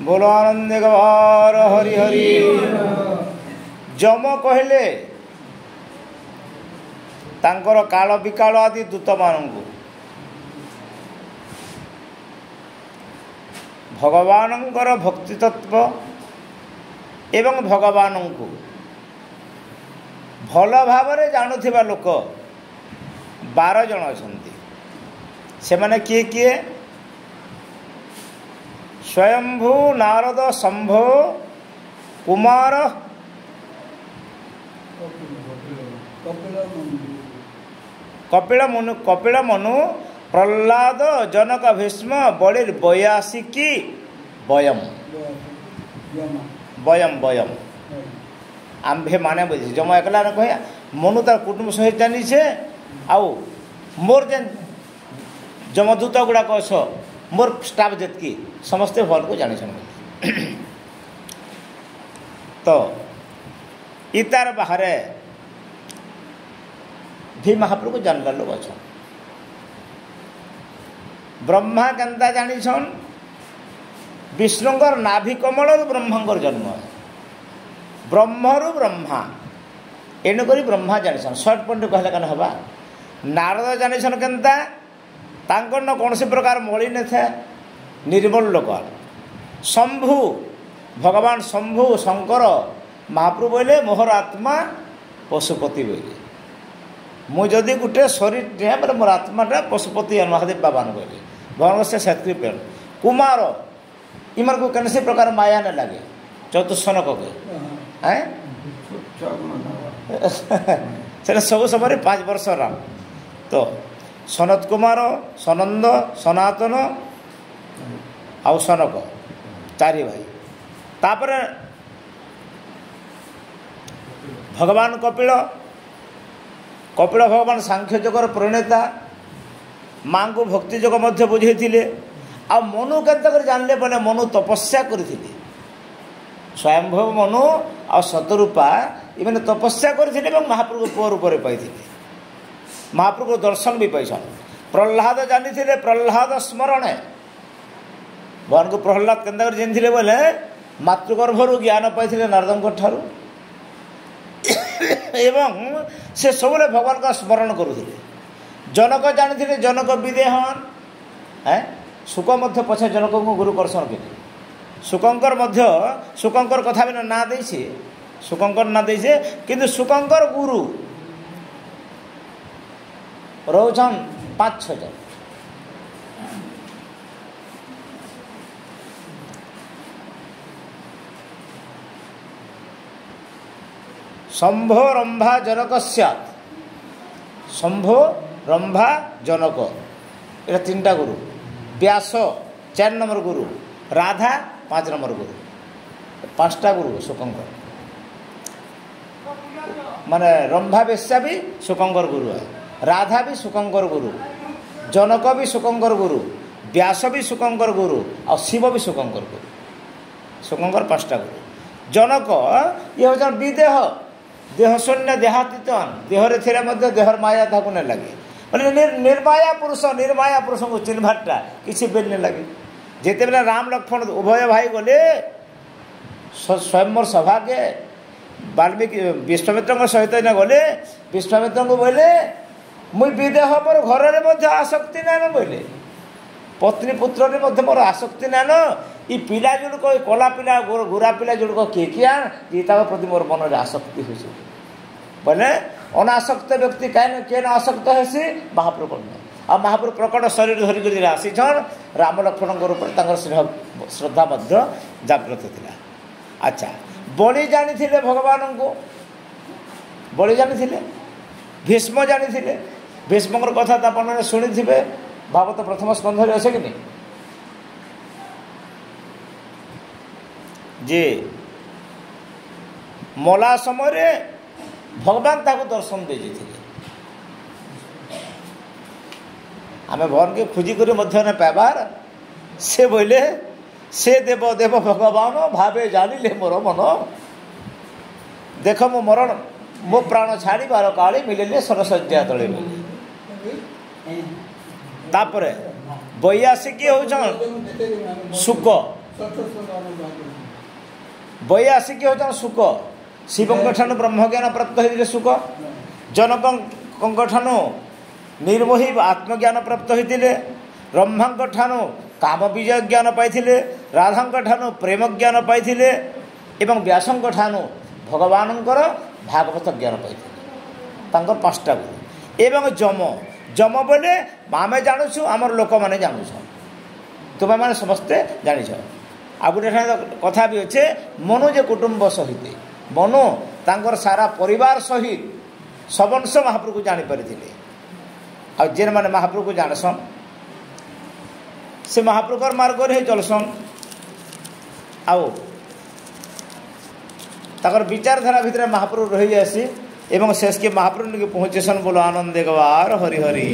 बोलो आनंद गवार हरि हरि। जम कहले तांकर काल विकाल आदि दूत मानू भगवानंकर भक्ति तत्व एवं भगवान को भल भाव जानुथिबा लोक 12 जन अछंती। से माने किए किए स्वयंभू नारद शंभो कुमार कपिल मनु प्रहलाद जनक भीष्म बड़े 82 वयम वयम वयम आम्भे माने बुझी जम एकला न कहे मनु तार कुटुंब सहित जानी छे आउ मोर जेन जमदूत गुड़ाक अछ मोर स्टाफ जेतकी समस्ते भल को जानी तो इतार बाहर भी महाप्रभु जानला लोग अच्छा ब्रह्मा केन्ता जानी छन विष्णुंकर नाभि कमल ब्रह्मांकर जन्म ब्रह्मरु ब्रह्मा एणुकरी ब्रह्मा जानी छन शॉर्ट पॉइंट कहले कन हबा नारद जानी छन केन्ता तांकर न कौन प्रकार मଳି न था निर्मल लोक शंभु भगवान शंभु शंकर महाप्रभु बोले मोहर आत्मा पशुपति बोले मुझे गोटे शरीर बोले मोर आत्माटा पशुपति महादेव बाबा बोले भगवान से क्षत्रिय पेड़ कुमार इमर को कौन प्रकार माया न लगे चतुष्सन के सब समय 5 वर्ष राम तो सनत कुमार सनंद सनातन आउ सनक 4 भाई तापर भगवान कपिल कपिल भगवान सांख्य जगर प्रणेता माँ को भक्ति जग मध्य बुझे आ मनु के जानले बोले मनु तपस्या करते स्वयंभव मनु आ शतरूपा इमने तपस्या करते महाप्रभु पुओ रूप पाई महाप्रभु दर्शन भी पाई प्रहलाद जानी थे प्रहलाद स्मरण भगवान को प्रहलाद केन्ता जानी बोले मातृगर्भर ज्ञान पाई नारदों ठारू एवं से सब भगवान का स्मरण करुले जनक जानी थे जनक विदेहन है सुक मध्य पछे जनक को गुरु कर्षण के सुकंकर मध्य सुकंकर कथा भी ना दे सुकंकर ना दे किंतु सुकंकर गुरु रोचन 5-6 जन शंभो रंभा जनक शंभो रंभा जनक ये 3टा गुरु व्यास 4 नंबर गुरु राधा 5 नंबर गुरु 5टा गुरु सुकंकर माने रंभा वेश्या भी सुकंकर गुरु है राधा भी सुकंकर गुरु जनक भी सुकंकर गुरु व्यास भी सुकंकर गुरु और शिव भी सुकंकर गुरु सुकंकर 5टा गुरु जनक ये हो विदेह देह शून्य देहातीतन देहरे थे देहर माया था नहीं लगे मैंने निर्माया पुरुष को चिन्हटा किसी बेल नहीं लगे जिते बेला राम लक्ष्मण उभय भाई गले स्वयंवर सभा के वाल्मीकि विश्वामित्र सहित गले विश्वामित्र को बोले मुई विदेह पर घर आसक्ति नान बोले पत्नी पुत्र मोर आसक्ति नान ये पिला जुड़क कला पिला गोरा पिला जुड़क किए किया प्रति मोर मन में आसक्ति हो बोले अनासक्त व्यक्ति कहीं आसक्त है महाप्रभु आ महाप्रभु प्रकट शरीर धरिक आसी राम लक्ष्मण श्रद्धा जागृत था। अच्छा बलि जानी थे भगवान को बलि जानी थे भीष्म जानी थे भीष्म कथा आपने शुणी थे भागवत प्रथम स्कंध अच्छे कि नहीं जे मला समय भगवान ताको दर्शन दे आम भगवान के खोजी कर पाइबार से बोले से देव देव भगवान भावे जानिले मोर मन देख मो मरण मो प्राण छाड़ी बार काली मिले सरसज्जा तले तापर 82 हो सुक ବୈଆସିକ ହେଉଛନ୍ତି ଶୁକ। ଶିବଙ୍କ ଠାରୁ ବ୍ରହ୍ମଜ୍ଞାନ ପ୍ରାପ୍ତ ହୋଇଥିଲେ ଶୁକ। ଜନକଙ୍କ ଠାରୁ ନିର୍ମୋହୀ ଆତ୍ମଜ୍ଞାନ ପ୍ରାପ୍ତ ହୋଇଥିଲେ। ବ୍ରହ୍ମାଙ୍କ ଠାରୁ କାମ ବିଜୟ ଜ୍ଞାନ ପାଇଥିଲେ। ରାଧାଙ୍କ ଠାରୁ ପ୍ରେମ ଜ୍ଞାନ ପାଇଥିଲେ ଏବଂ ବ୍ୟାସଙ୍କ ଠାରୁ ଭଗବାନଙ୍କର ଭାଗବତ ଜ୍ଞାନ ପାଇଥିଲେ। ତାଙ୍କର 5ଟା ଗୁରୁ। ଏବଂ ଯମ ବୋଲେ ଆମେ ଜାଣୁଛୁ, ଆମର ଲୋକମାନେ ଜାଣୁଛ, ତୁମେମାନେ ସମସ୍ତେ ଜାଣିଛ। ଆଉ ଗୋଟେ କଥା ବି ଅଛେ, ମନୁ ଯେ କୁଟୁମ୍ବ ସହିତ ମନୁ ତାଙ୍କର ସାରା ପରିବାର ସହିତ ସବଂଶ ମହାପ୍ରଭୁକୁ ଜାଣିପାରିଥିଲେ। ଆଉ ଯେମାନେ ମହାପ୍ରଭୁକୁ ଜାଣସନ୍ ସେ ମହାପ୍ରଭୁଙ୍କର ମାର୍ଗରେ ହିଁ ଚଲସନ୍। ଆଉ ତାଙ୍କର ବିଚାରଧାରା ଭିତରେ ମହାପ୍ରଭୁ ରହିଯାଏସି ଏବଂ ଶେଷକେ ମହାପ୍ରଭୁ ନିକେ ପହଞ୍ଚେସନ୍। ବୋଲ ଆନନ୍ଦ ଗବାର ହରି ହରି।